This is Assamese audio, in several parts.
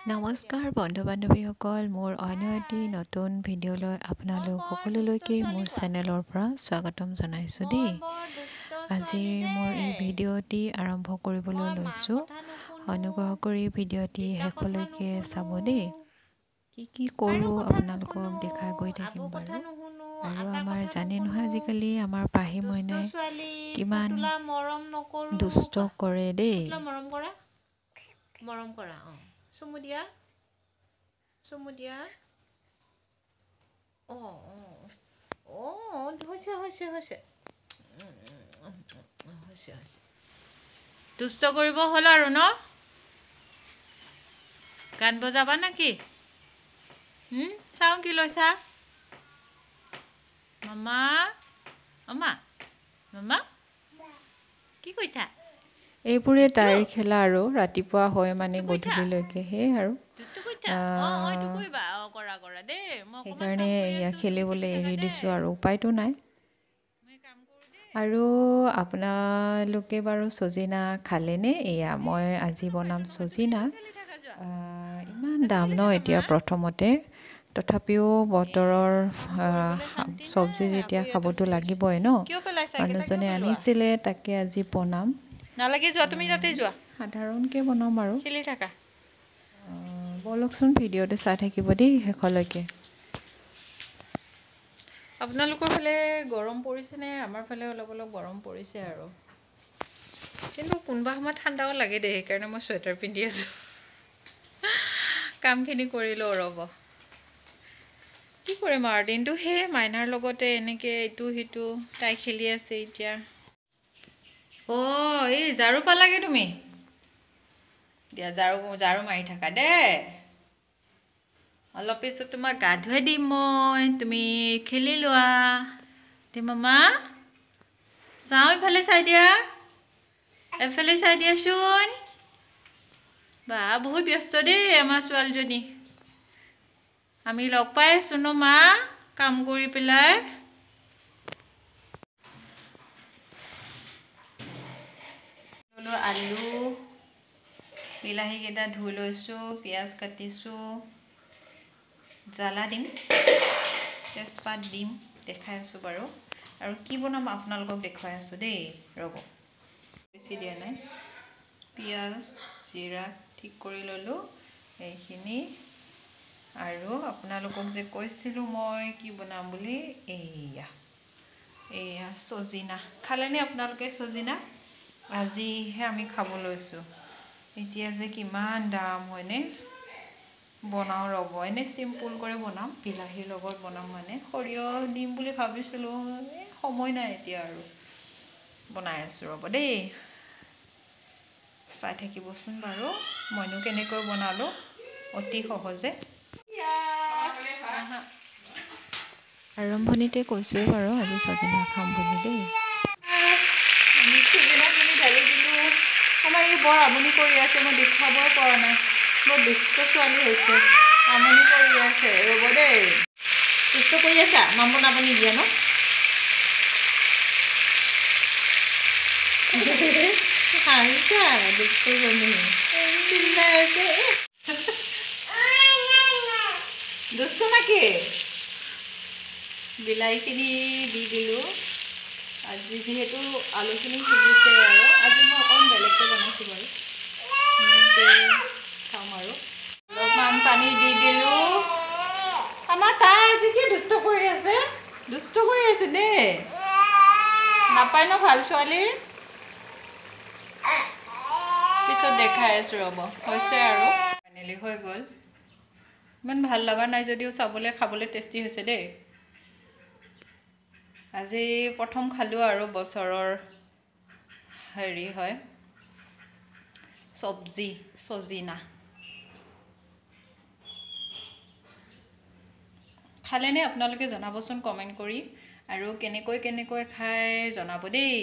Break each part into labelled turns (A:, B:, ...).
A: নমস্কাৰ বন্ধু বান্ধৱীসকল, মোৰ অন্য এটি নতুন ভিডিঅ'লৈ আপোনালোক সকলোলৈকে মোৰ চেনেলৰ পৰা স্বাগতম জনাইছোঁ দেই। আজিৰ মোৰ এই ভিডিঅ'টি আৰম্ভ কৰিবলৈ লৈছোঁ। অনুগ্ৰহ কৰি ভিডিঅ'টি শেষলৈকে চাব দেই। কি কৰোঁ আপোনালোকক দেখাই গৈ থাকিম বাৰু। আৰু আমাৰ জানে নহয় আজিকালি আমাৰ পাহি মইনাই কিমান দুষ্ট কৰে দেই।
B: মৰম কৰা চুমু দিয়া হৈছে দুষ্ট কৰিব হ'ল আৰু ন। গান বজাবা নেকি? চাওঁ কি লৈছা মামা মামা মামা কি কৈছা?
A: এইবোৰে তাইৰ খেলা আৰু ৰাতিপুৱা হয় মানে গধূলিলৈকে সেয়ে আৰু সেইকাৰণে এয়া খেলিবলৈ এৰি দিছোঁ আৰু উপায়তো নাই। আৰু আপোনালোকে বাৰু চজিনা খালেনে? এয়া মই আজি বনাম চজিনা। ইমান দাম ন এতিয়া প্ৰথমতে, তথাপিও বতৰৰ চব্জি যেতিয়া খাবতো লাগিবই ন। মানুহজনে আনিছিলে, তাকে আজি বনাম।
B: নালাগে যোৱা, তুমি তাতে যোৱা,
A: সাধাৰণকৈ বনাম আৰু
B: খেলি থাকা।
A: ব'লকচোন ভিডিঅ'টো চাই থাকিব দেই শেষলৈকে।
B: আপোনালোকৰ ফালে গৰম পৰিছেনে? আমাৰ ফালে অলপ অলপ গৰম পৰিছে আৰু, কিন্তু কোনোবা সময়ত ঠাণ্ডাও লাগে দেই, সেইকাৰণে মই চুৱেটাৰ পিন্ধি আছোঁ। কামখিনি কৰি লওঁ ৰ'ব। কি কৰিম আৰু দিনটো সেই মাইনাৰ লগতে এনেকৈ ইটো সিটো, তাই খেলি আছে এতিয়া। এই ঝাৰু পালাগে তুমি? দিয়া ঝাৰু মাৰি থাকা দেই। অলপ পিছত তোমাক গা ধুৱাই দিম মই, তুমি খেলি লোৱা। মামা চাওঁ, এইফালে চাই দিয়া, এইফালে চাই দিয়াচোন। বা বহুত ব্যস্ত দেই আমাৰ ছোৱালীজনী। আমি লগ পাই আছোঁ ন মা, কাম কৰি পেলাই। আলু বিলাহীকেইটা ধুই লৈছোঁ, পিঁয়াজ কাটিছোঁ, জ্বালা দিম, তেজপাত দিম, দেখাই আছোঁ বাৰু। আৰু কি বনাম আপোনালোকক দেখুৱাই আছোঁ দেই, ৰ'ব। বেছি দিয়া নাই, পিঁয়াজ জিৰা ঠিক কৰি ল'লোঁ এইখিনি। আৰু আপোনালোকক যে কৈছিলোঁ মই কি বনাম বুলি, এয়া চজিনা। খালেনে আপোনালোকে চজিনা? আজিহে আমি খাব লৈছোঁ। এতিয়া যে কিমান দাম হয়নে? বনাওঁ ৰ'ব, এনেই চিম্পুল কৰি বনাম, বিলাহীৰ লগত বনাম মানে। সৰিয়হ দিম বুলি ভাবিছিলোঁ, সময় নাই এতিয়া আৰু। বনাই আছোঁ ৰ'ব দেই, চাই থাকিবচোন বাৰু। মইনো কেনেকৈ বনালোঁ, অতি সহজে।
A: আৰম্ভণিতে কৈছোঁৱেই বাৰু আজি চজিনা খাম বুলি দেই।
B: আমাৰ এই বৰ আমনি কৰি আছে, মই দেখুৱাবই পৰা নাই। বৰ দুষ্ট ছোৱালী হৈছে, আমনি কৰি আছে। ৰ'ব দেই, দুষ্ট কৰি আছা, মাম বনাব নিদিয়া ন? হাঁহিছা দুষ্টজনী, চিল্লাই আছে। দুষ্ট নাকি? বিলাহীখিনি দি দিলোঁ। আজি যিহেতু আলুখিনি সিজিছে আৰু, আজি মই অকণ বেলেগকৈ বনাইছোঁ বাৰু। খাম আৰু অলপমান পানী দি দিলোঁ। আমাৰ তাই আজি কি দুষ্ট কৰি আছে? দুষ্ট কৰি আছে দেই, নাপায় ন ভাল ছোৱালী। পিছত দেখাই আছোঁ ৰ'ব, হৈছে আৰু ফাইনেলি হৈ গ'ল। ইমান ভাল লগা নাই যদিও চাবলৈ খাবলৈ টেষ্টি হৈছে দেই। আজি প্ৰথম খালোঁ আৰু বছৰৰ হেৰি হয় চব্জি, চজিনা। খালেনে আপোনালোকে জনাবচোন কমেণ্ট কৰি, আৰু কেনেকৈ খাই জনাব দেই।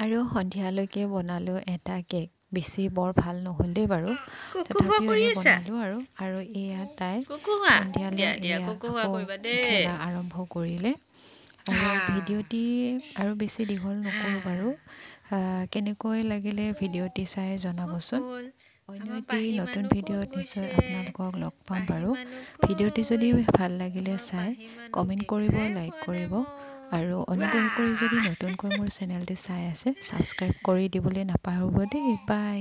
A: আৰু সন্ধিয়ালৈকে বনালোঁ এটা কেক, বেছি বৰ ভাল নহ'ল দেই বাৰু, তথাপিও এনেই বনালোঁ আৰু এয়া তাই সন্ধিয়ালৈ এয়া আকৌ খেলা আৰম্ভ কৰিলে। আৰু ভিডিঅ'টি আৰু বেছি দীঘল নকৰোঁ বাৰু। কেনেকৈ লাগিলে ভিডিঅ'টি চাই জনাবচোন। অন্য এটি নতুন ভিডিঅ'ত নিশ্চয় আপোনালোকক লগ পাম বাৰু ভিডিঅ'টি যদি ভাল লাগিলে চাই কমেণ্ট কৰিব লাইক কৰিব আৰু অনুগ্ৰহ কৰি যদি নতুনকৈ মোৰ চেনেলটি চাই আছে ছাবস্ক্ৰাইব কৰি দিবলৈ নাপাহৰিব দেই বাই